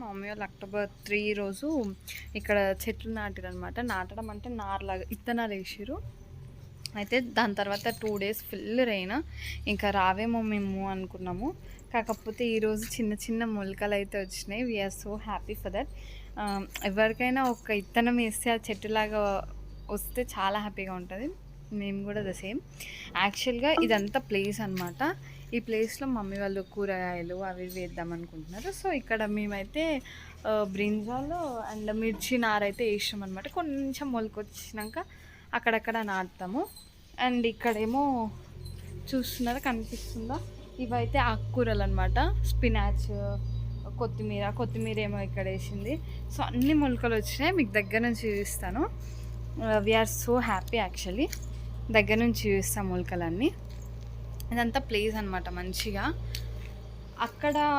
మా మమ్మీ వాళ్ళు అక్టోబర్ 3 రోజు ఇక్కడ చెట్లు నాటారనమాట. నాటడం అంటే నార్లాగా ఇత్తనాలు వేసిర్రు. అయితే దాని తర్వాత 2 డేస్ ఫుల్ రెయిన్. ఇంకా రావేమో మేము అనుకున్నాము. కాకపోతే ఈరోజు చిన్న చిన్న మొలకలు అయితే వచ్చినాయి. We are so happy for that. ఎవరికైనా ఒక ఇత్తనం వేస్తే ఆ చెట్టులాగా వస్తే చాలా హ్యాపీగా ఉంటుంది. మేము కూడా ద సేమ్. యాక్చువల్గా ఇదంతా ప్లేస్ అనమాట. ఈ ప్లేస్లో మమ్మీ వాళ్ళు కూరగాయలు అవి వేద్దాం అనుకుంటున్నారు. సో ఇక్కడ మేమైతే బ్రింజాల్ అండ్ మిర్చి నారైతే వేసాం అనమాట. కొంచెం మొలకొచ్చినాక అక్కడక్కడ నాటుతాము. అండ్ ఇక్కడేమో చూస్తున్నారా, కనిపిస్తుందా, ఇవైతే ఆకుకూరలు అనమాట. స్పినాచ్, కొత్తిమీర ఏమో ఇక్కడ వేసింది. సో అన్ని మొలకలు వచ్చినాయి. మీకు దగ్గర నుంచి చూపిస్తాను. We are so happy actually. దగ్గర నుంచి చూపిస్తాం మొలకలన్నీ. ఇదంతా ప్లేస్ అనమాట మంచిగా. అక్కడ